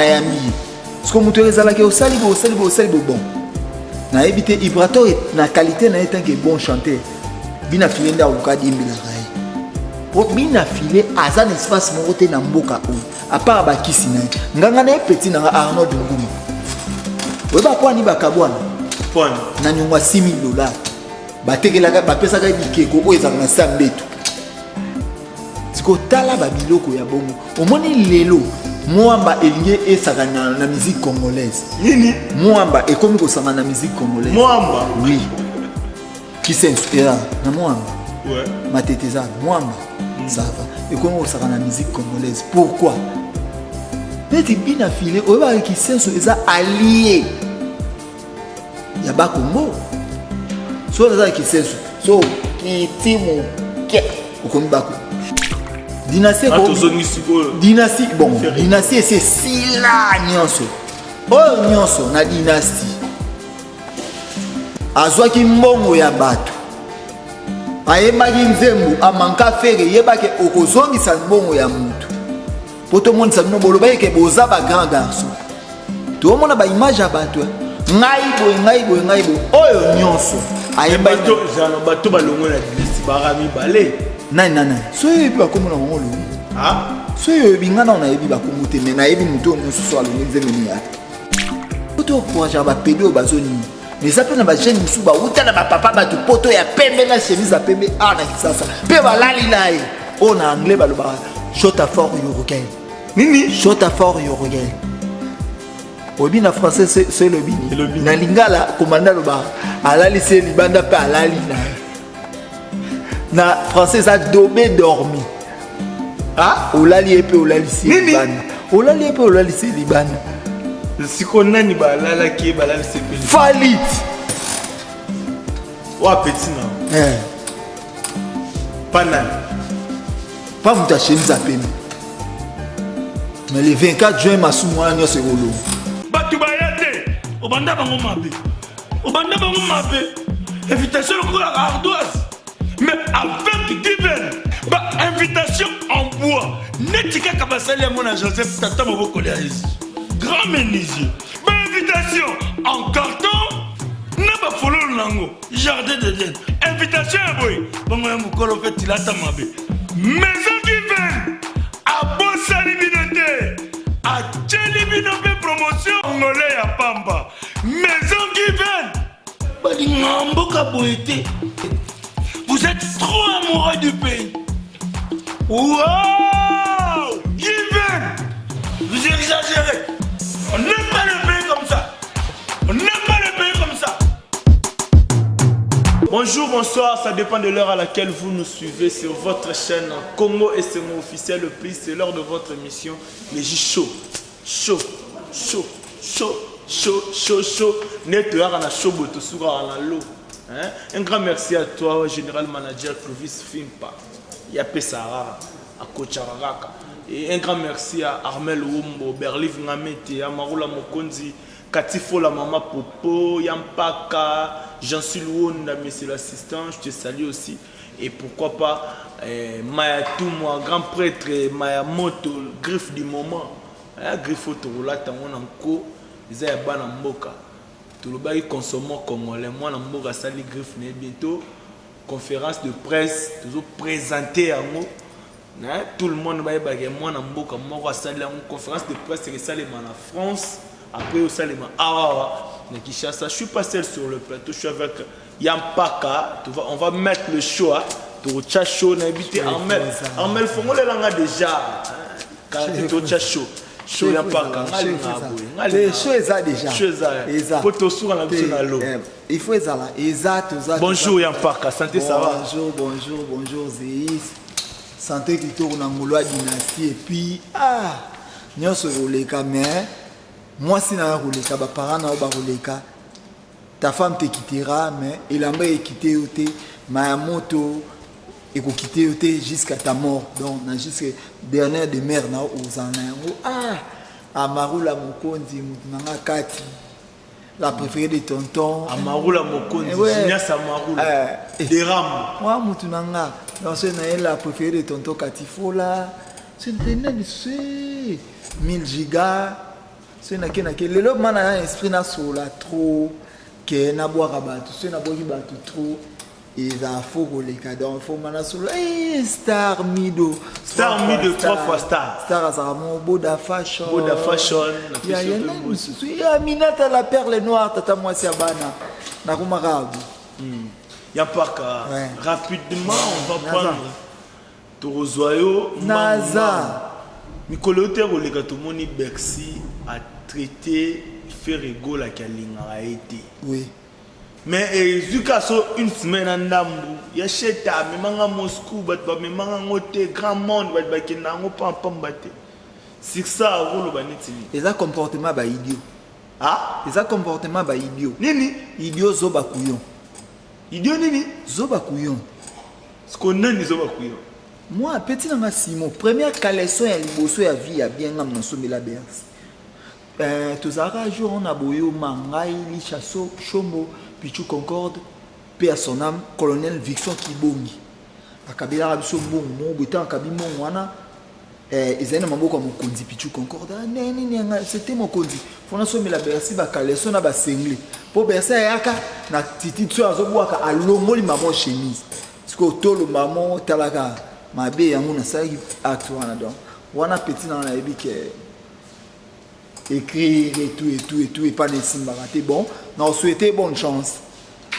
na yambi parce que muto ezala ke osali bon na éviter vibrato na qualité na tant que bon chanteur bina filé nda uka dimbila kai pour bina filé azan espace mo te na mboka o à part ba kisi na nganga na petit na Arnold Ngumi we ba kwani ba kabwana point na nyongwa $6,000 ba tekelaka ba pesa ka bikeko o ezanga na sambeto siko tala ba biloko ya bongo omoni lelo Mwamba elinge esakana na musique congolaise. Nini? Mwamba ekomi kosanga na musique congolaise. Mwamba? Oui. Qui s'inspire na Mwamba? Ouais. Mateteza Mwamba. Ça va. Ekomi kosanga na musique congolaise. Pourquoi? Neti bina filé oba qui senso eza allié. Ya ba Congo. So eza qui senso. So ki timu ke okomi bako. Dynastie bon dynastie c'est sila nyonso oh nyonso na dynastie azwaki mbongo ya bato ayebaki nzembo amanka fere yebake okozongisa mbongo ya mutu poto monisa bino boloba yeke boza ba grand garçon to mona ba image ya bato ngai boy oyo nyonso ayebaki bato balongo na dynastie barami bale nani soyo yebi bakomona ngo lo soyo yebi ngana na yebi bakomo te me na yebi muto nyonso so alongi nzembe ya poto koaja ba pedo bazoni mais ça peut na ba jeune musu ba utana ba papa ba poto ya pembe na chemise ya pembe na kisasa pe balali nae on anglais baloba shota fort yorogain nini shota fort yorogain obi na français c'est le bini na lingala commandant loba alali se libanda pe alali nae na français ça dobé dormi olali epe olali si libana olali epe olali si libana siko nani balala ki balali se pe falit wa petit na pas vous tâcher nous appeler mais le 24 juin masumu anya se rolo batu bayate obanda bango mabe invitation ko ardoise. Mais avec divers, invitation en bois. Netika Kabasali à mon Joseph Tata Moboko grand menuisier. Invitation en carton. N'a pas follow nango. Jardin de Dieu. Invitation à boy. Bon, on m'a fait il a tamabé. Maison divers. À Bossali Binote. À Tcheli Binote promotion. Angolais à Pamba. Maison divers. Bali Namboka Boete. Vous êtes trop amoureux du pays. Wow! Given! Vous exagérez. On n'aime pas le pays comme ça. Bonjour, bonsoir, ça dépend de l'heure à laquelle vous nous suivez sur votre chaîne Congo et c'est mon officiel le plus. C'est l'heure de votre émission. Mais j'ai chaud. Nettoyard à la chaud, boto soura à la l'eau. Un grand merci à toi, général manager Clovis Fimpa, Yapé Sahara, à Kochararaka. Et un grand merci à Armel Wumbo, Berliv Ngamete, Amarula Mokonzi, Katifo la Mama Popo, Yampaka, Jean-Sul Wonda, monsieur l'assistant, je te salue aussi. Et pourquoi pas Maya Toumoua, grand prêtre, Maya Moto, griffe du moment. Griffe Autorola, Tamon Anko, Zayabana Mboka. Tout le monde consommant congolais. Moi, je vais salir griffe bientôt. Conférence de presse, toujours présentée à moi. Tout le monde va y moi, je vais salir une conférence de presse en France. Après, je vais je suis pas seul sur le plateau. Je suis avec Yampaka. On va mettre le show. Pour le show, on a invité Armel. Armel, il faut que déjà. Quand tu as show. Il faut bonjour Yampaka, santé ça va? Bonjour Zéis. Santé qui tourne en Moulois dynastie et puis nous sommes roulés mais moi si na roulé ka ba parents na ba roulé ka ta femme te quittera mais il a même quitté ma moto et qu'on quitte jusqu'à ta mort donc na jusqu'à dernière demeure na uzana Amarula Mokonzi Mutnanga Kati la préférée de tonton Amarula Mokonzi Nyasa Amarula des rames moi Mutnanga dans ce la préférée de tonton Katifola c'est 1000 gigas so na ke lelo mana na esprit na sola trop que na boire bato so na boki bato trop et ça faut les cadons faut mana sola star mido 3 fois star ça mon boda fashion il y a Minata la perle noire tata moi c'est bana na kumarabu ya paka rapidement on va prendre Torozoyo Naza Mikolo te roleka to moni Bercy a traité Ferrego la kalinga a été oui mais zukaso une semaine en ndambu ya cheta memanga Moscou bat ba memanga ngote grand monde bat ba kina ngo pam baté c'est ça rolo banetini et ça comportement ba idiot et ça comportement ba idiot nini idiot zoba kuyon idiot nini zoba kuyon ce qu'on a ni zoba kuyon moi petit na Simon première caleçon ya liboso ya vie ya bien ngam na somela Bercy tozara jour on a boyo mangai li chasso chombo pichu concorde paix à son âme colonel Vixon Kibongi akabila biso bongo botan kabimo wana ezana maboko ya mokonzi pichu concorde neni c'était mokonzi fona somela Bercy ba caleçon na ba sengle po Bercy yaka na titi tso azobwaka alongoli mamo chemise siko tolo mamo talaka mabe yango na sali acte wana donc wana petit na na yebi ke écrire et tout et pas de simba raté bon non souhaiter bonne chance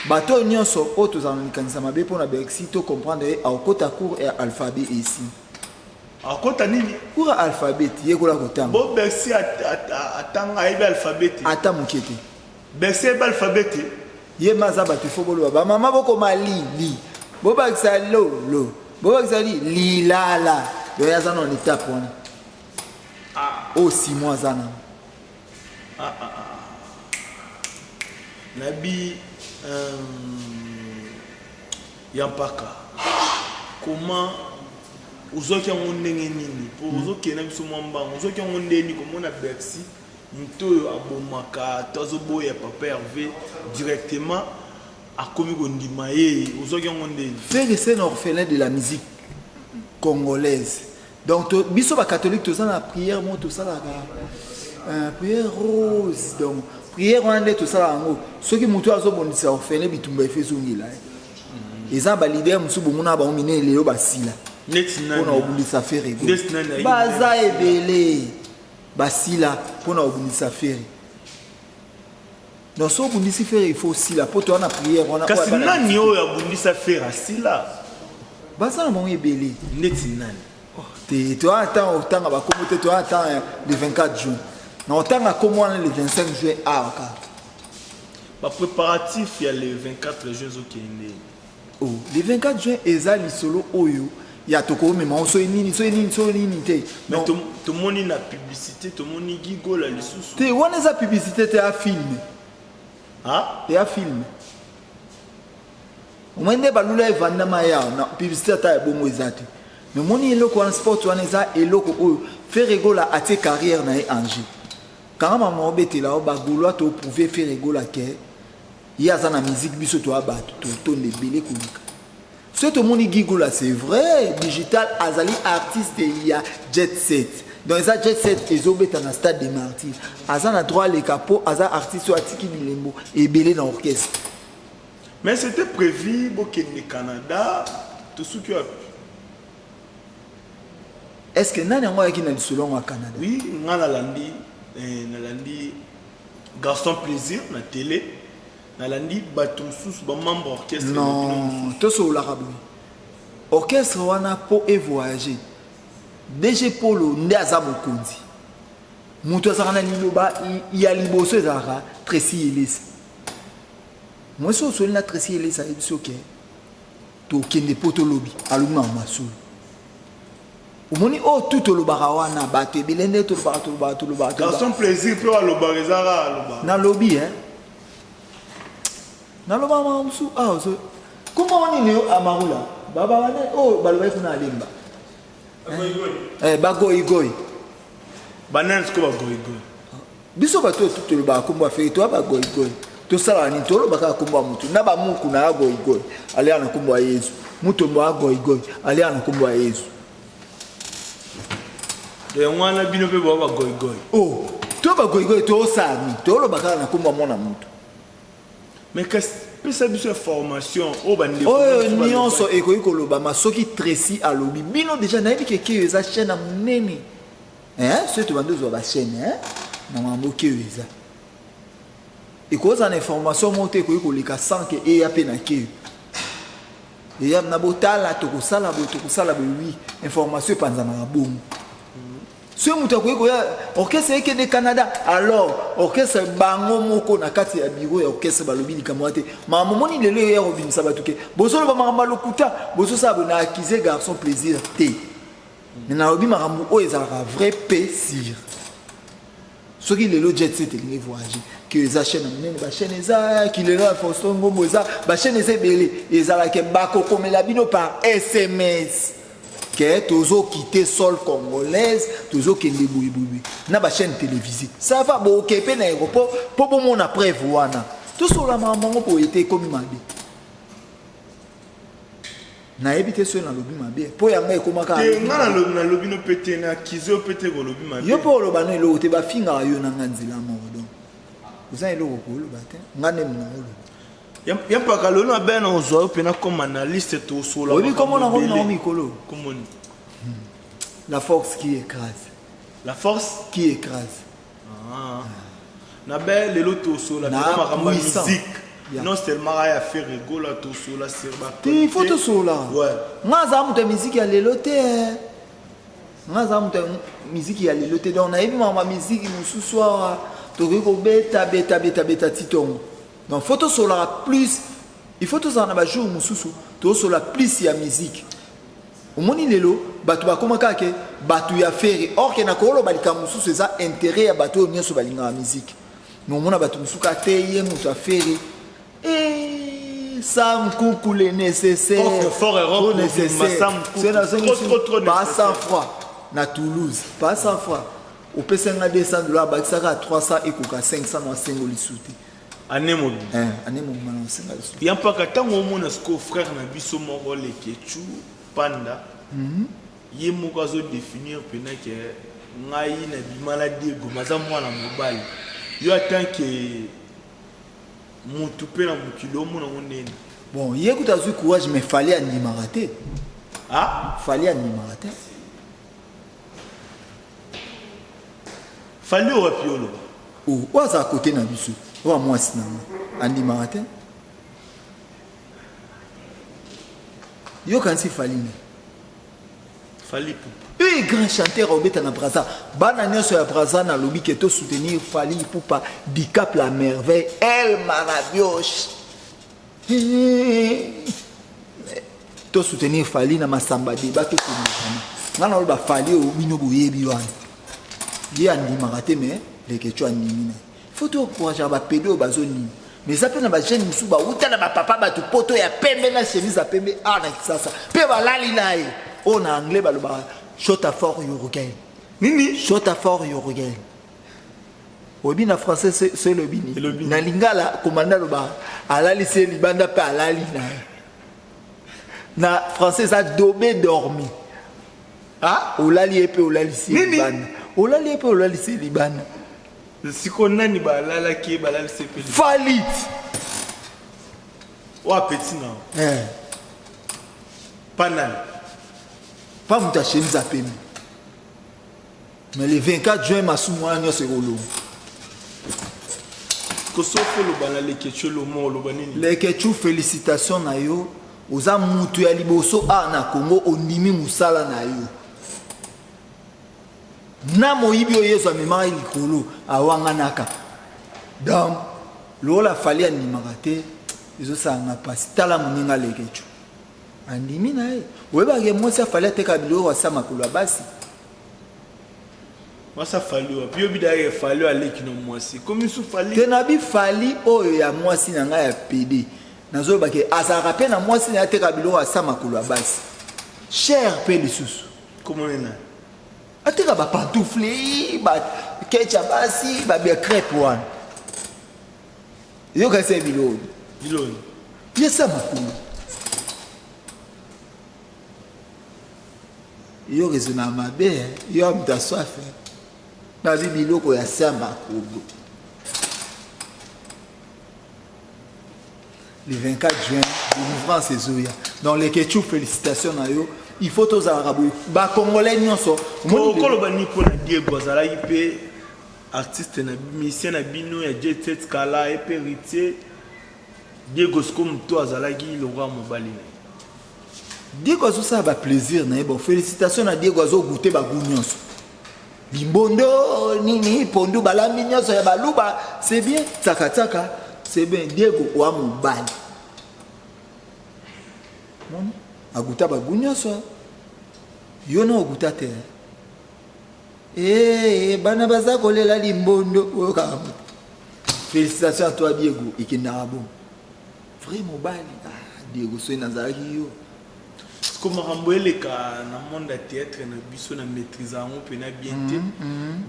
bateau nyonso auto za nikanisa mabe pour na Bercy to comprendre à kota cours et alphabet ici à kota nini cours alphabet yekola kotanga bo Bercy atanga yebi alphabet ata mukete Bercy yebi alphabet ye maza batu fobolo ba mama boko mali li bo ba lo Boba Xali, Lilala, le Yazan en étape. Aussi, moi, Zana. Nabi Yampaka. Comment vous avez un nini pour vous qui n'aiment pas mon banc, vous avez un nini comme on a Bercy, Mto Abomaka, Tazobo et Papa Hervé directement. Frère et sœur orphelin de la musique congolaise. Donc, biso ba catholique tout ça la prière moi tout ça la prière rose donc prière on est tout ça là ngo ceux qui mutu azo bondisa orphelin bitumba efeso ngila. Eza ba leader musu bomuna ba omine lelo basila. Netina. On a oublié ça faire ego. Baza ebele basila pour na oublié ça faire. Non, si on faire, il faut aussi la pour toi on a prière. On a parce que nani o ya bundisa faire asila. Basa na mongi belé. Neti nani. Te toi attends autant ba comme toi attends le 24 juin. Non autant à comment le 25 juin ah ka. Ba préparatif il y a le 24 juin okende. Oh, le 24 juin ezali solo oyo. Ya toko mais on so nini te. Mais tout monde na publicité, tout monde gigo la lisusu. Te wana za publicité te a film. Ah, et un film. Au moins des balula et vanda maya na publicité ta bongo ezati. Mais moni eloko en sport wana eza eloko oyo faire rigola à tes carrières na Angers. Quand maman obete la ba gouloa to prouver faire rigola ke ya za na musique biso to abatu to tonde belé kolika. Ce tout moni gigola c'est vrai, digital azali artiste il y a jet set. Dans les jet set ils ont dans le stade des martyrs. Azan a droit les capots, Azan artiste ou atiki bilembo et belé dans l'orchestre. Mais c'était prévu au Canada, tout ce qui a. Est-ce que nani ngwa qui na selon au Canada? Oui, ngala landi garçon plaisir na télé, na landi batum sous ba membre orchestre. Non, tout ça au l'arabe. Orchestre wana pour voyager. DG Polo ndaza mokonzi mutu azana liloba ya liboso ezaka Tracy Ellis moi so so na Tracy Ellis a biso ke to kende poto lobi aluma masulu omoni o tout lobaka wana bato ebelende to lobaka garçon plaisir pe aloba rezara aloba na lobi na loba mamsu ah so comment on est amarula baba wana o baloba kuna alemba bagoigoy banane ko bagoigoy biso bato tout le ba komba fe to bagoigoy to sala ni to lo baka komba mutu na ba muku na goigoy ali ana komba Yesu mutu mbo agoigoy ali ana komba Yesu de mwana bino pe ba bagoigoy oh to ba goigo to sami to lo bakala na komba mona mutu mais que pesa biso information o bande oh nyonso ekoki koloba masoki Tracy alobi bino déjà nayebi ke eza chaîne na munene ce to bando zo ba chaîne na mambo ke eza ekoza na information moto ekoki koleka sans ke e ya pe na ke e ya na botala to kosala oui information panza na bomu ce mutu akoki koya orchestre eke de Canada alors orchestre bango moko na kati ya bureau ya orchestre balobi likambo te mama moni lelo ya robinisa batuke bozolo ba makambo lokuta bozo sa bona accuser garçon plaisir te na lobi makambo o ezalaka vrai plaisir soki lelo jet set elingi voyager que eza chaîne munene ba chaîne eza ki lelo Faustin Ngombo eza ba chaîne eza belé ezalaka bakokomela bino par SMS que tozo quitter sol congolaise tozo kende bouyeboui na ba chaîne télévisée ça va bo kepe na aéroport po bo mona preuve wana to sola mamango po été comme mabe na ebité so na lobi mabe po yanga ekomaka na lobi no pété na kizo pété ko lobi mabe yo po lo bana lo te ba finga yo na nganzila modo uza elo ko lo bate ngane mna lo y'a pas que l'on a bien en zoé pena comme analyste tout sur la oui comment on a Mikolo comment la force qui écrase la force qui écrase na belle le tout sur la musique yeah. Non seulement à faire rigolo tout sur la serba il faut tout sur là ouais moi ça me musique à l'éloté moi ça me musique à l'éloté donc on a eu ma musique nous soir to ko beta titongo donc photo sola plus il faut tous en avoir jour mususu to sola plus ya musique omoni lelo batu bakomaka ke batu ya fere or ke na kolo balika mususu eza intérêt ya batu nyonso balinga musique no mona batu musuka te ye mutu afere Sam coucou les nécessaires fort Europe nécessaire trop pas 100 fois na Toulouse pas 100 fois au pesenga $200 bakisaka à 300 et koka 500 na sengo lisuti anémo anémo mana senga lisuti ya mpaka tango omona sko frère na biso moko le kechu panda ye moko azo définir pena ke ngai na bimala diego maza mwana mobali yo atanke mutu pe na mukilo mona onene bon ye kuta zu courage mais fallait animer raté fallait animer raté fallait au piolo ou waza côté na biso wa moi sina animer raté yo kan si fallait un grand chanteur au beta na Braza bana nyoso ya Braza na lobi ke to soutenir Fally Ipupa Dicap la merveille El Marabioche to soutenir Fally na masamba débat to na na ba Fally o bino boyebi wana ye andima raté mais les kecho andimina photo encourager ba pédo bazoni mais ça peut na ba jeune musu ba uta na ba papa ba tu poto ya pembe na chemise ya pembe na kisasa pe ba lali nae on a anglais baloba shot à fort you regain nini shot à fort you regain obi na français c'est le bini na lingala commandant loba alali c'est libanda pa alali na français ça domé dormi olali epe olali c'est libanda olali epe olali c'est libanda siko nani balala ki balala c'est pe falit wa petit na panal pas vous tâcher nous appeler mais le 24 juin masumu anyo se rolo ko sofo lo bana le kecho lo mo lo banini le kecho félicitations na yo oza mutu ya liboso na Congo ondimi musala na yo na moyibi o yeso amema likolo awanga naka donc lola fali animaka te ezosanga pasi tala moninga le kecho andimi na ye webake mwasi afali ateka biloko asa makolo ya basi mwasi afali wa pio bida ye fali aleki no mwasi komi su fali te na bi fali oyo ya mwasi na ngai ya pede nazolobake azalaka mpe na mwasi na ateka biloko asa makolo ya basi cher mpe lisusu komonena ateka bapantoufle bakecha basi babia crepe wana eyokasa biloni yesa makolo yo raisonna mabe yo amta soif na biloko ya samba kobo. Le 24 juin, délivrance et Zoya. Dans les Ketchup, félicitations à eux. Il faut tous à la Bah, Congolais, nous sommes. Quand on a dit pour Diego Zala, il peut artiste, musicien, bino, il y a Jet Set Kala, il peut héritier. Diego, comme toi, Zala, il aura mon balin. Diego, ça va plaisir. Bon, félicitations à Diego, goûter bagouignon. Bimbondo, nini, pondo, balamignon, c'est bien. Tsaka, tsaka. C'est bien, Diego ou à mon bal. Agouta bagounia so. Yono agouta te. Bana baza kolela limbondo. Félicitations à toi Diego et Kinarabo. Vraiment bal. Diego so nazaki yo. Comme Ramboele ka na monde de théâtre na biso na maîtrise en pe na bien te.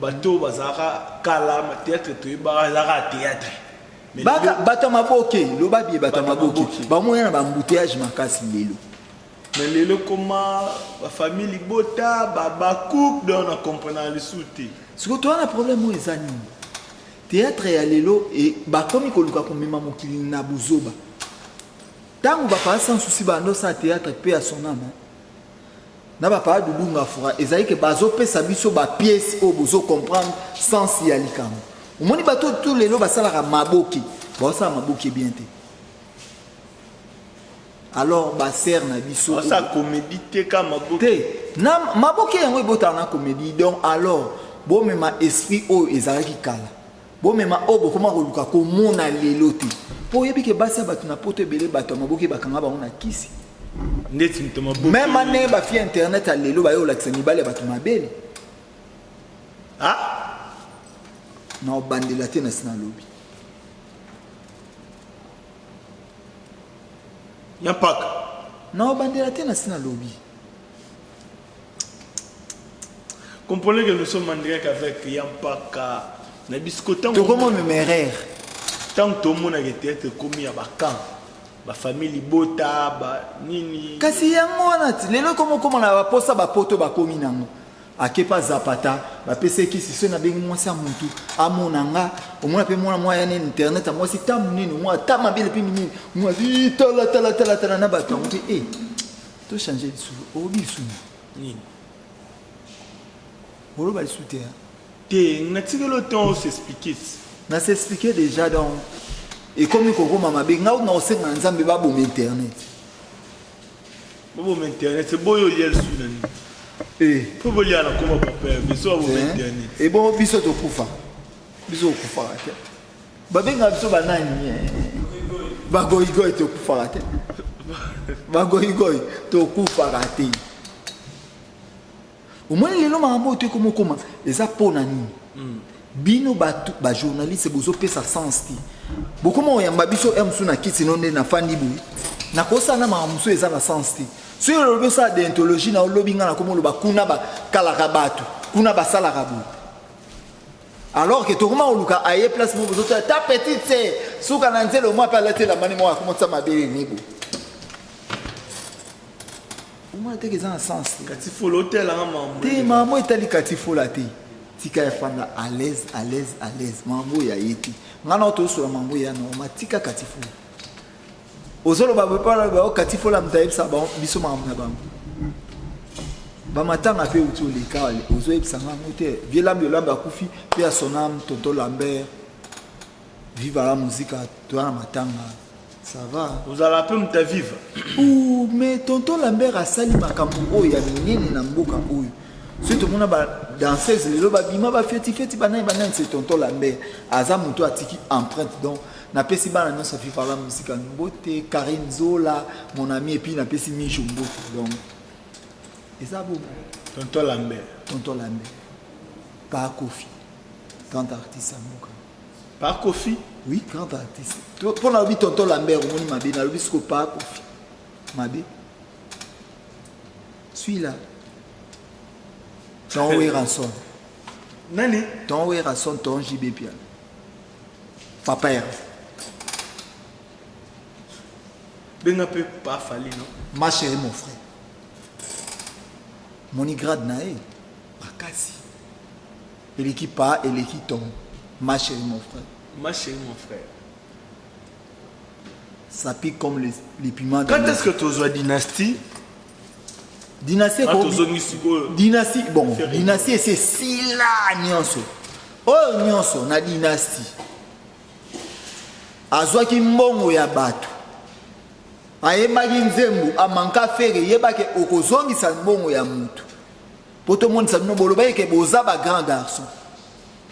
Bato bazaka kala ma théâtre to bazaka théâtre. Bata maboke, lo babi bata maboke. Ba moya na ba embouteillage makasi lelo. Mais lelo comment la famille libota baba cook donc on comprend le souté. Ce que toi na problème ou ezani. Théâtre ya lelo et ba komi ko luka ko mema mokili na buzoba. Tangu ba pa sans souci ba ndo sa théâtre pe à son âme. Na ba pa dubunga fura ezali ke bazo pesa biso ba pièce o bozo comprendre sans y alikamo. Au moins, tous les lots, ça va maboki. Bon, ça maboki bien. Alors, bah, serre na biso. Ça comédie, t'es comme maboki. Na maboki, on est beau na comédie. Donc, alors, bon, mais ma esprit, oh, ezalaki kala. Bon, mais ma oh, comment reluka, comment on a les lotés. Pour y que basa batu na pote belé batu maboki bakanga ba on a kisi. Même année, ba fi internet à l'élo, ba yo la tsanibale batu mabele. Ah? Na bandela te na sina lobby. Yampaka. Na bandela te na sina lobby. Comprenez que nous sommes en direct avec Yampaka. Na biscotant. To comment me merer. Tant que tout le monde a été commis à Bakan. Ba famille bota ba nini. Kasi yango wana ti lelo comment na ba posa ba poto ba komi nango. Akepa zapata ba pese ki si na bengi mwasi ya muntu amonanga omona pe mwana mwa ya internet a mwasi tamu nini mwa tama bile pe nini mwa tala na bato on dit to changer de sou o bi sou nini bolo ba sou te na tika le temps s'expliquer na s'expliquer déjà donc et comme il koko mama be ngau na osenga nzambe ba bo internet c'est boyo liel sou nani. Pour vous dire comment papa biso au internet. Et bon biso to kufa. Biso kufa rate. Ba benga biso banani. Ba goy to kufa rate. Ba goy to kufa rate. Au moins les noms mambo te comment les apona nini. Bino ba journaliste bozo pesa sens ti. Bokoma oyamba biso emsu na kiti nonde na fandi bu. Na kosa na mamso eza na sens ti. Sur le lobby ça d'anthologie na lobby ngana comme le bakuna ba kalakabatu kuna ba salakabu alors que tout le monde luka aye place mo bozo ta petite c'est souka na nzelo mo pa la tela mani mo comment ça mabele nibo moi te que ça sens katifo l'hôtel à mambo te mambo etali katifo la te tika fanda à l'aise mambo ya yeti ngana to so mambo ya no matika katifo Ozolo ba papa ba katifo la mtaipsa ba biso mamna ba. Ba matanga pe utu le kale ozo epsanga mote viela lamba kufi pe sonam tonto Lambert. Viva la musique toi na matanga. Ça va. Vous allez peu mta vivre. Ou mais tonto Lambert a sali makambo oyo ya minene na mboka oyo. Surtout mona ba danseuse le ba bima ba feti banana c'est tonto Lambert. Aza muto atiki empreinte donc na pesi bana nyonso fifa la musique en beauté Karine Zola mon ami et puis na pesi Micho Mbote donc et ça bon tonton Lambert pas Kofi grand artiste amoka pas Kofi oui grand artiste pour la vie tonton Lambert on m'a bien na bisco pas Kofi mabe suis là ton oui rançon nani ton oui rançon ton JB piano papa benga pe pas fallu non ma chérie mon frère mon grade nae bakasi Et l'équipe pas, et l'équipe tombe. Ma chérie, mon frère. Ma chérie, mon frère. Ça pique comme les piments. Quand est-ce que tu as dynastie? Dynastie, dynastie, bon, dynastie, c'est si là, nyonso. Oh, nyonso, na dynastie. Azwaki mbongo ya bato. Ayebaki nzembo, amanka fere, yebaki okozongisa mbongo ya mutu. Po to monde sa bino boloba yeke boza ba grand garçon.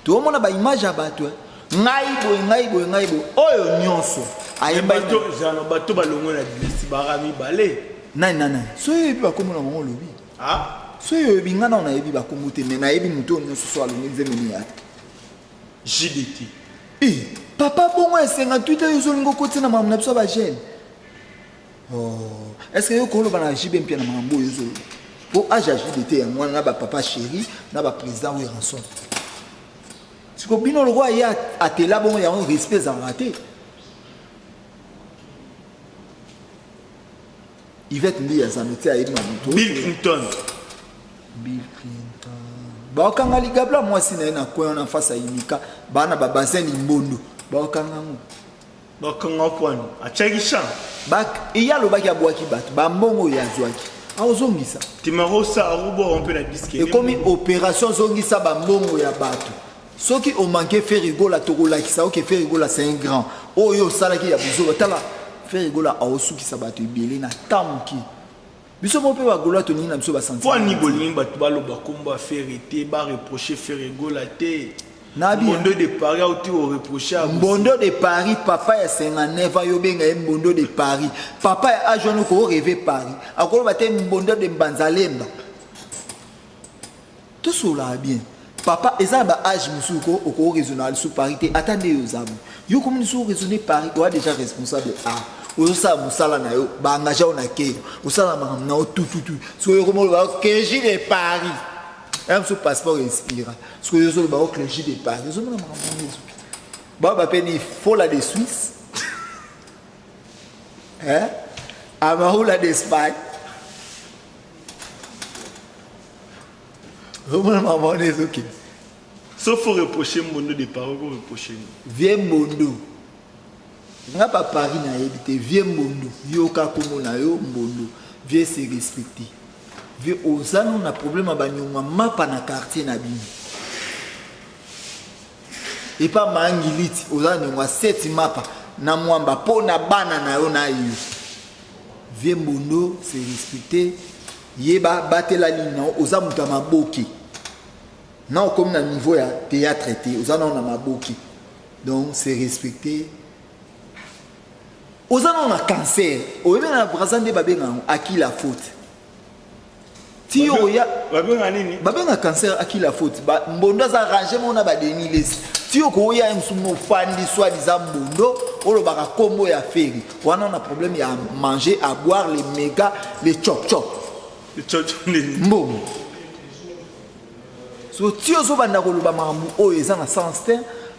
To mona ba image ya bato. Ngai boy. Oyo nyonso. Ayebaki jana bato balongo na dynastie barami balé. Nani. So yebi bakombo na mongo lobi. Ah? So yebi ngana na yebi bakombo te, mais na yebi mutu nyonso so alongo nzembo ni ya. JDT. Papa bongo esenga Twitter yozolingo kotina mamu na biso ba jeune. Oh, est-ce que yo kolo bana JB mpia na mambo yozolo? Pour âge JDT ya mwana na ba papa chéri na ba président we rançon. Siko bino le roi ya atela bongo ya un respect za raté. Yvette Ndi ya zameti ya yebi mamuto. Bill Clinton. Baokanga ligabla mwasi na ye na koyo na face ya Imika bana ba bassin limbondo baokanga ngo bakanga kwani achaki champ bak iya lobaki abwaki bato bambongo ya zwaki azongisa timarosa arubo on peut la disque et comme opération zongisa bambongo ya bato soki o manquer faire rigola tokolakisa oke faire rigola c'est un grand oyo salaki ya bizo tala faire rigola aosukisa bato ibele na tamuki biso mo pe ba gola to nina biso ba sentir pour ni bolingi bato baloba komba faire été ba reprocher faire rigola te Nabi Mbondo de Paris auti o reprocher à Mbondo de Paris papa ya 59 ans yo benga Mbondo de Paris papa ya ajono ko rêver Paris akolo bate Mbondo de Mbanzalemba tout cela bien papa eza ba âge musuko oko raisonnable sous Paris te attendez yo zabu yo comme sous raisonner Paris toi déjà responsable oyo sa musala na yo ba engagé on a ke usala na tout so yo comme ba keji de Paris un sous passeport inspira ce que yo zo ba au clergé de Paris yo zo na maman ba peni fola de Suisse Amaroula d'Espagne maman est ok sauf faut reprocher Mbondo de Paris ou reprocher vieux Mbondo nga pa Paris na yebite vieux Mbondo yo ka komo na yo Mbondo vieux se respecter vieux ozano na problème abanyoma mapa na quartier na bino et pas mangiliti ozano ngwa 7 mapa na mwamba po na bana na yo na yo vieux Mbondo se respecter yeba batela lina oza muta maboki na comme na niveau ya théâtre té ozano na maboki donc se respecter ozano na cancer oyebe na brazande babenga à qui la faute ti oya babenga nini babenga cancer à qui la faute ba Mbondo za ranger mona ba deni les ti okoya msumo fandi soit disant Mbondo olo baka kombo ya feri wana na problème ya manger à boire les méga les chop mbongo so ti ozo banda koloba makambo oyo eza na sens te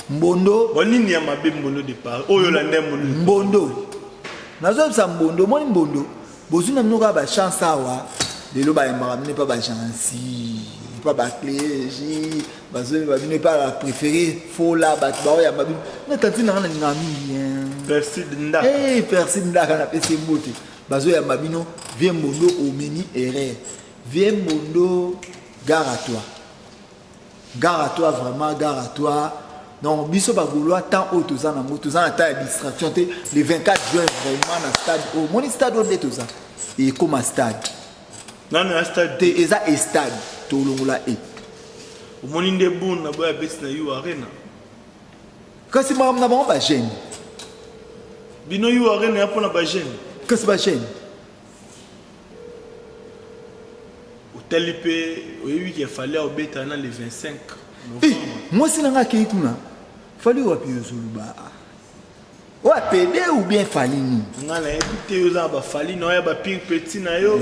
Mbondo bonini ya mabe Mbondo de Paris oyo la ndem Mbondo nazobisa Mbondo moni Mbondo bozuna mnoka ba chance awa lelo ba yamba mine pas ba chance pas ba clégie bazoi ba mine pas la préférée faut là ba ba ya mabi na tanti na ngami Percy Nda Percy Nda kana pese mbote bazoi ya mabino vieux Mbondo omeni erreur vieux Mbondo gare à toi vraiment gare à toi donc biso ba goulois tant auto za na moto za na ta distraction te le 24 juin vraiment na stade au moni stade au detoza et comme stade non na stade te eza stade to longola e au moni nde bon na boya best na you arena kasi ma na ba jeune bino you arena ya pona ba jeune kasi ba jeune Telipe, oui, qu'il fallait obéir le 25 novembre. Moi, si n'a pas kuna, fallait wapi yozuluba. Wa PD ou bien Falini. Ngala ebité yoza ba Falini oya ba pire petit na yo.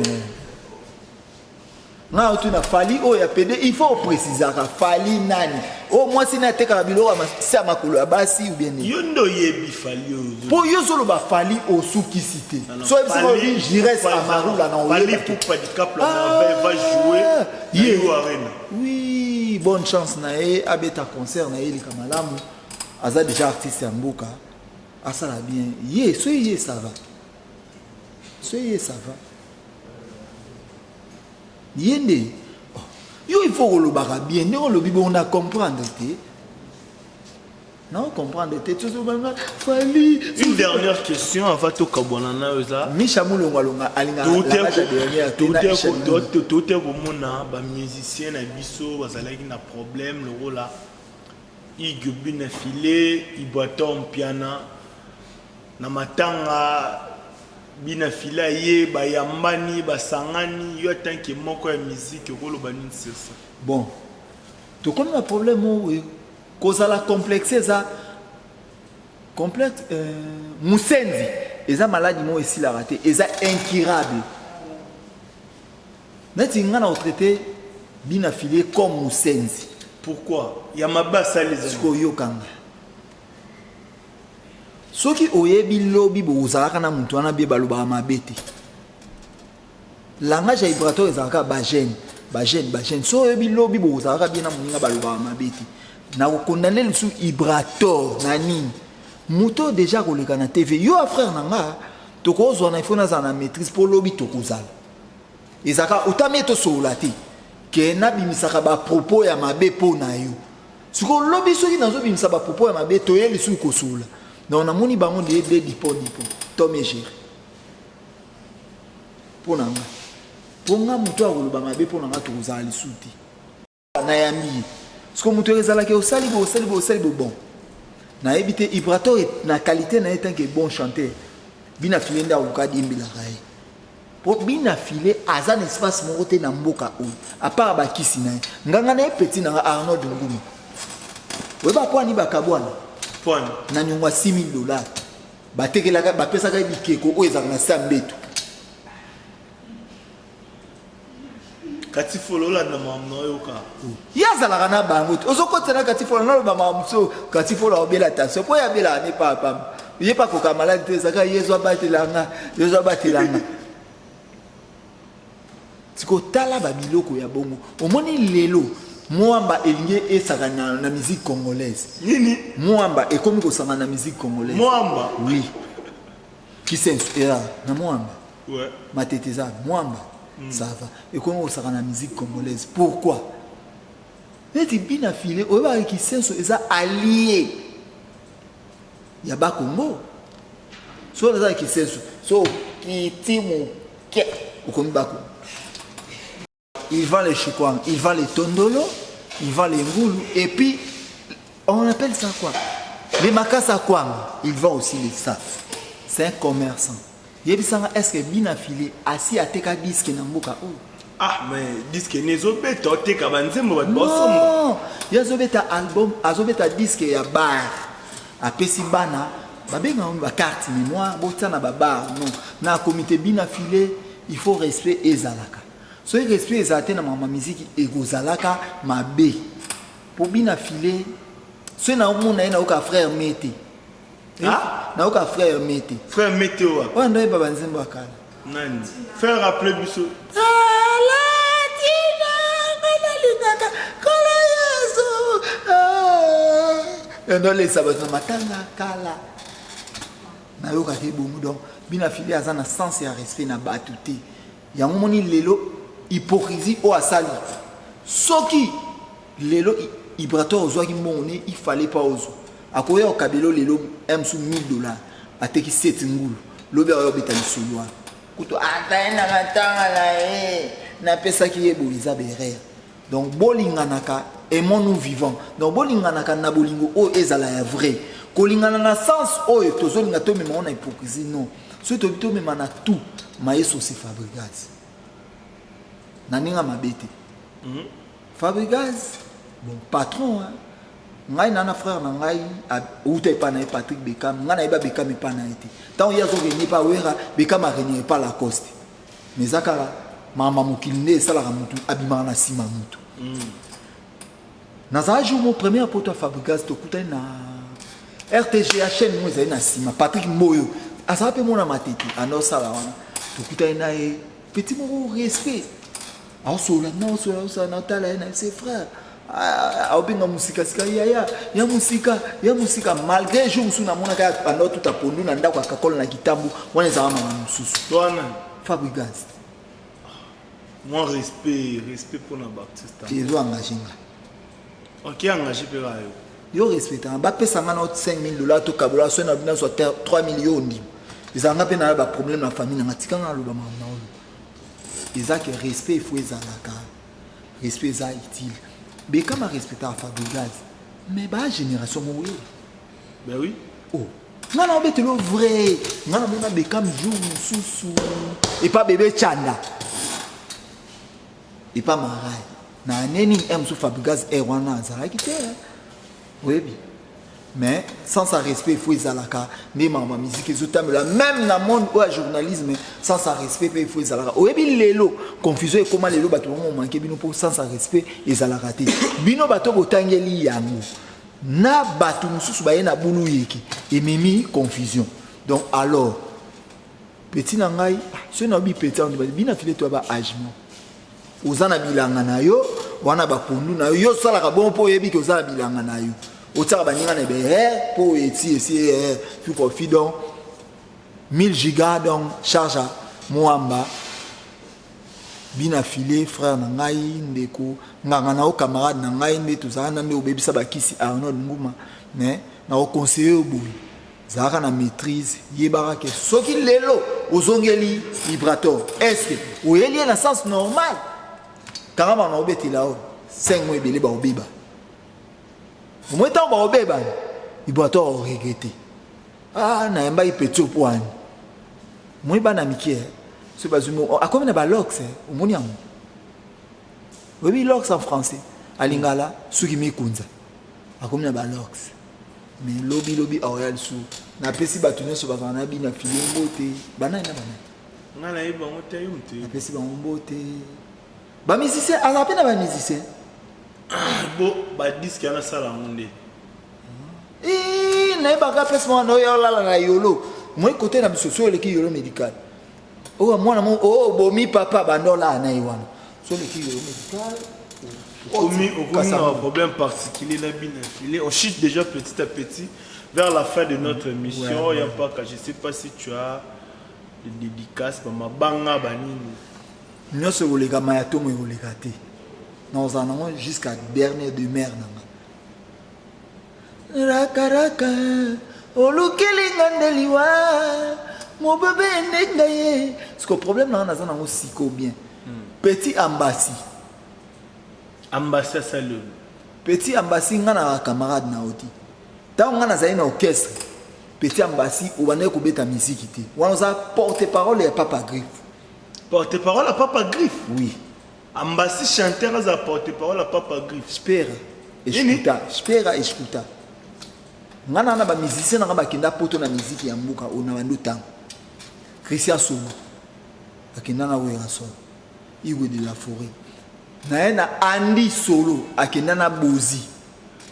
Na otu na Fali o ya PD, il faut préciser ka Fali nani. O moi si na teka bilo ma sa makolo basi ou bien ni. Yo ndo yebi Fali yo. Po yo solo ba Fali o suki cité. So il j'irai à Maroula na o. Fali pour pas du cap la va jouer. Yo arena. Oui, bonne chance na ye abeta concert na ye li kamalamu aza déjà artiste ya mboka asala bien ye soyez ça va yende yo il faut kolobaka bien ndenge olobi bongo na comprendre te non comprendre te fali une dernière question avant to kabonana oza Misha Mulongo alonga alinga la tout est komona ba musicien na biso bazalaki na problème le rôle là Iggy Bina filé Ibaton piana na matanga Bina fila ye ba yambani ba sangani yo tanki moko ya musique koloba nini c'est ça bon to comme un problème oui cause la complexe ça complexe musenzi eza maladie mo esi la raté eza incurable neti ngana traité Bina filé comme musenzi pourquoi ya mabasa les amis yo kanga soki oyebi lobi bozalaka na muntu wana bie baloba mabete langage vibratoire ezalaka ba gêne so oyebi lobi bozalaka bien na moninga baloba mabete na kokondane lisu vibratoire na nini muto déjà koleka na TV yo a frère nanga tokozwa na ifona za na maîtrise pour lobi tokozala ezaka utami to sola te ke na bimisaka ba propos ya mabe po na yo siko lobi soki nazo bimisa ba propos ya mabe to ye lisu kosola donc na moni bango de dipo to me gérer pour nanga ponga muto akoloba mabe po nanga tokozala lisuti na yambi siko muto ezalaki osali bon na éviter vibratoire na qualité na tant que bon chanteur Bina filé nda oluka dimbila rai pour Bina filé azan espace moko te na mboka o à part ba kisi na nganga na petit na Arnold Ngumi we ba kwani bakabwana point na nyongwa $6,000 batekelaka bapesaka bikeko o ezaka na sambeto katifolo la na mamno yoka yazalaka na bango ozokotela katifolo na loba mamso katifolo obela attention po ya bela ne papa ye pa koka malade te zaka yezo batelanga siko tala ba biloko ya bongo omoni lelo Mwamba elinge esaka na musique congolaise nini Mwamba ekomi kosanga na musique congolaise Mwamba oui qui s'inspire na Mwamba ouais mateteza Mwamba ça va ekomi kosanga na musique congolaise pourquoi neti Bina filé oba qui senso eza allié ya ba Congo so eza qui senso so ki timu ke okomi ba Congo. Il vend les chikwang, il vend les tondolo, il vend les ngoulou, et puis on appelle ça quoi? Les makasa kwang, il vend aussi les saf. C'est un commerçant. Est-ce que Bina filé assis à teka disque namboka ou? Ah mais disque nezobeta teka banzembo ba bosom. Non, yazobeta album, azobeta disque ya bar. Apesi bana, babenga ba carte mémoire, botana ba bar non. Na comité Bina filé, il faut respect ezalaka. So respect ezate na mama musique egozalaka mabe pour Bina filé so na mona na oka frère Mete ah na oka frère Mete wa ndo baba nzembo akala nani faire rappeler biso ala tina ngala lingaka kola yeso ndo les sabato matanga kala na yoka te bomu donc Bina filé azana sens ya respect na batuté ya moni lelo hypocrisie au asali soki lelo vibratoire ozwaki mbongo il fallait pas ozo akoya au kabelo lelo emsu $1,000 ateki 7 ngulu lobi ayo beta lisolo kuto ataina katanga na pesa ki yeboliza berere donc bolinganaka aimons nous vivants donc bolinganaka na bolingo o ezala ya vrai kolingana na sens oyo tozolinga to mema na hypocrisie non so to bito mema na tout mayeso se fabricates naninga mabete Fabregas bon patron hein ngai nana frère na ngai outé pa na Patrick Bekam ngana iba Bekam pa na été tant yazo gagné pa wera Bekam a gagné pas la coste mais zakara mama mukilinde sala ka mutu abima na sima mutu na za jour mon premier poto Fabregas to kuta na RTG chaîne mo na sima Patrick Moyo asa pe mona matete ano sala wana to kuta na petit mo respect. C'est frère. aobenga musika sika ya musika malgré jour musu na mona ka pando tout apondu na ndako akakola na kitambu wana za mama mususu Toi Fabregas moi respect pour na Baptiste. tu es engagé nga OK engagé pera yo respectant ba pesa nga na $5,000 to kabula so na bina so 3 millions ndi ezanga pe na ba problème na famille na tika nga loba mama na olo ezaki respect il faut ezalaka respect za utile mais comme respecter Fabregas mais ba génération mo oui ben oui oh ngana obete lo vrai ngana mona bekam jour mususu et pas bébé Chanda et pas marai na neni sous Fabregas wana azalaki te oui mais sans sa respect il faut ezalaka mais ma musique ezotamela même na monde ou journalisme sans sa respect il faut ezalaka oyebi lelo confusion et comment lelo bato mo manqué bino pour sans sa respect ezalaka te bino bato botangeli yango na bato mususu baye na bulu yeki ememi confusion donc alors petit na ngai ce na bi petit on dit bina file to ba agement ozana bilanga na yo wana ba pondu na yo sala ka bon po yebi ke ozana bilanga na yo otaka baninga na be po eti esi tu profit donc 1000 giga donc charge moamba bina filé frère na ngai ndeko nganga na o camarade na ngai nde tozaka na nde obebisa bakisi Arnold Nguma mais na o conseiller oboyi zaka na maîtrise yebaka ke soki lelo ozongeli vibrator est-ce que oyeli na sens normal karama na obeti lao 5 mois ebele ba obiba moi tant ba obeba vibrator regretter na yamba ipetio poani moi bana mikie ce bazumo a comme na ba lox omoni yango oui lox en français à lingala suki mikunza a comme na ba lox mais lobby royal sou na pesi batuné so bazana bi na filimbo te bana ngala yeba ngote yumte na pesi ba mbote ba musicien ala pe na ba musicien bo ba disque yana sala ngonde na ba ka pesi mo no yo la na yolo moi côté na biso so le ki yolo médical oh mwana mo oh bomi papa bandola na iwana so le ki yolo médical un problème particulier là bien filé on chute déjà petit à petit vers la fin de notre émission. Il y a pas que je sais pas si tu as des dédicaces pour ma banga banini nous se les gars mayato mo les gâté nous en avons jusqu'à dernier de mer nanga raka olukeli ngandeliwa mon bébé nengaye parce que problème là on a ça dans siko bien petit ambassy ça le petit ambassy ngana camarade na oti tant ngana za ina orchestre petit ambassy ou bana ko beta musique té on a porte-parole et papa griffe porte-parole à papa griffe oui ambassy chanteur à porte-parole à papa griffe spera escuta ngana na ba musicien na ba kinda poto na musique ya mbuka ona bandu temps Christian Souma akina na wera so iwe de la forêt na Andy Solo akina na bozi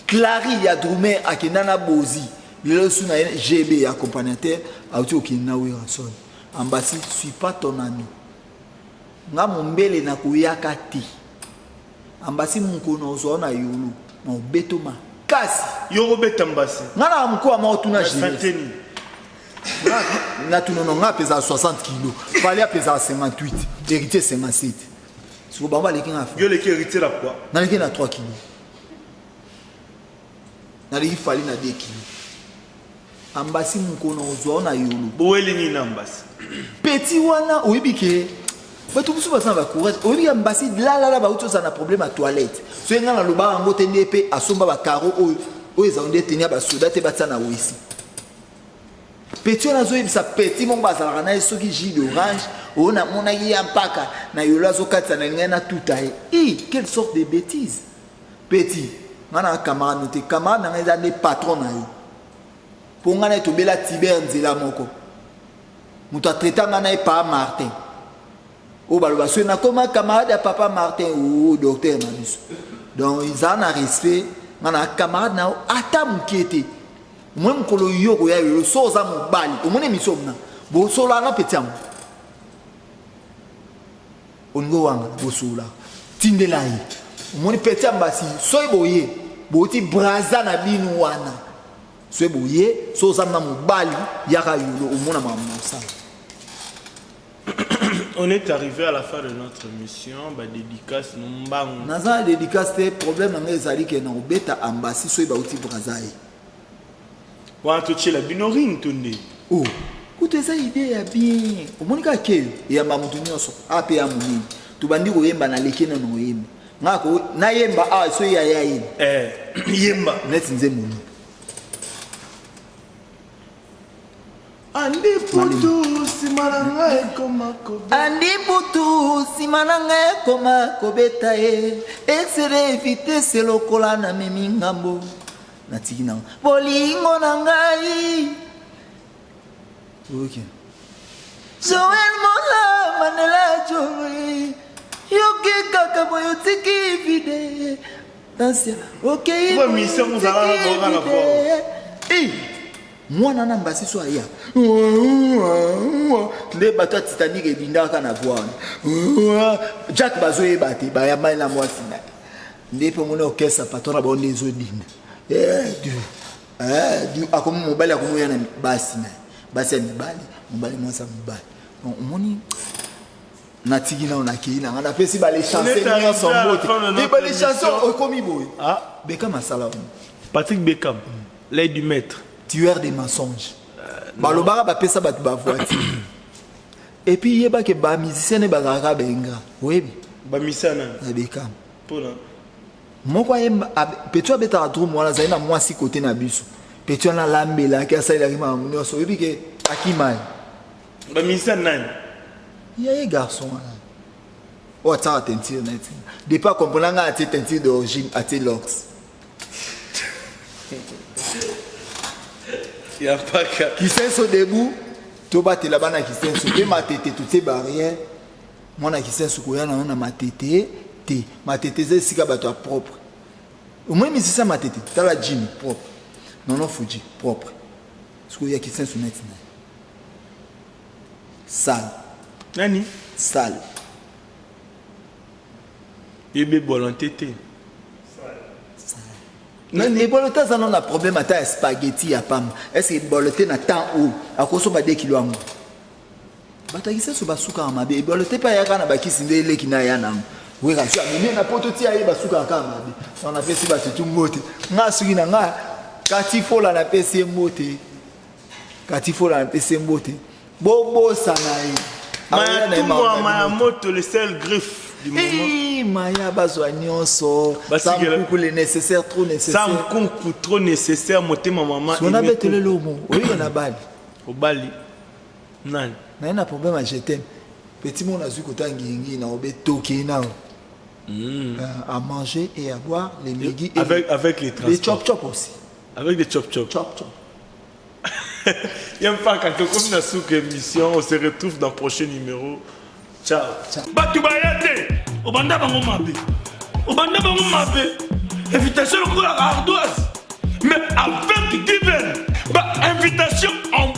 Clary ya Drumer akina na bozi lelo suna GB accompagnateur auti okina wera so ambassy suis pas ton ami nga mombele na kuyaka ti ambassy munkono ozona yulu na beto makasi yo beta ambassy ngana mko ma otuna jini na tunono nga pesa 60 kg fallait pesa 58 héritier 57 si vous bamba les kinga fa yo le qui héritier la quoi na les na 3 kg na les fallait na 2 kg ambassy munkono ozona yulu boeli ni na ambassy petit wana oibike bato musu basa ba courage obi ambassy la ba uto sana problème à toilette so nga na loba ngo tende pe asomba ba caro o ezonde tenia ba soda te batana wisi petit na zo ibisa petit mon bazala na soki jus d'orange ona mona ya mpaka na yola zo katsa na linga na tutaye quelle sorte de bêtise petit ngana camarade te camarade na ngeza ne patron na yo po ngana tobela Tiber nzela moko muta traiter ngana e pa Martin o baloba so na koma camarade ya papa Martin ou docteur na biso donc ils en a respect ngana camarade na ata mukete moi mkolo yoko ya yo so za mobali omone misomna bo so la na petiam ongo wanga bo so la tindela yi omoni petit ambasi soki boye boti braza na bino wana soki boye so oza na mobali yaka yolo omona makambo mosala. On est arrivé à la fin de notre mission, dédicace Mbang. Naza dédicace te problème nanga ezali ke na obeta ambasi soki bauti braza ye. Wa toche la binoring tonde. Oh, kuta eza idée ya bien. Omoni ka ke ya mamutu nyonso ape ya munini. Tubandi koyemba na leke na noyemba. Ngako na yemba so ya yini. Yemba net nze munu. Andi putu simananga ekoma kobeta. Andi putu simananga ekoma kobeta e. Exere vitesse lokola na memi ngambo. Natiki na bolingo na ngai. Okay. Joel Mola Manela Joey. Yoke kaka boyo tiki vide. Dansia. Okay. Kwa mission nous allons voir la fois. Mwana na mbasi so aya. Nde bato Titanic ebindaka na voile. Jack bazoye bati ba ya mai na mwasi na. Nde pe mona okesa patora ba onde zo dinga. Du akomo mobali akomo ya na basi na. Basi ya mibali, mobali mwasa mibali. Omoni natiki na onaki na ngana pesi ba les chansons na sombote. Et ba les chansons okomi boy. Ah, Beckham asala. Patrick Beckham, l'aide du maître. Tueur des mensonges. Balobara ba pesa ba voiture. Et puis yeba ke ba musicien ne bazaka benga. Oui. Ba misana. Na Beckham. Pona. Moko yemba petu abeta atru mwana zaina mwasi côté na biso. Petu na lambela ke asaila ki mamu nyoso yebi ke akimai. Ba misana nani? Yé garçon. O ta tentir net. De pas comprendre nga ati tentir d'origine ati lox. Il y a pas qu'à. Qui s'est au debout, to battre la bana qui s'est sous ma tête toutes ces barrières. Moi na qui s'est sous koya na ma tête, ma tête c'est sika bato propre. Au moins mais c'est ça ma tête, ta la jean propre. Non Fuji propre. Ce qu'il y a qui s'est sous net. Sale. Nani? Sale. Yebe volonté. Et boloté ça non a problème à ta spaghetti à pam. Est-ce que boloté na temps où à cause ba 2 kilo ango. Batagisa so basuka amabe. Boloté pa yaka na bakisi ndele kina yana. Oui ka so amene na poto ti ayi basuka ka amabe. On a fait si batutu mote. Nga suki na nga kati fola na pesi mote. Kati fola na pesi mote. Bobo sanayi. Maya moto le seul griffe. Maya bazwa nyonso ça me coupe le nécessaire trop nécessaire ça me coupe trop nécessaire monter ma maman on a bête le lomo oui on a bali au bali nan na problème à je t'aime petit mon azu kota ngingi na obe toki na à manger et à boire les migi avec les transports les chop aussi avec des chop il y a pas quand on comme na sous émission on se retrouve dans le prochain numéro. Ciao. Batu bayate, obanda bango mabe. Obanda bango mabe. Invitation au ardoise. Mais avec divine, invitation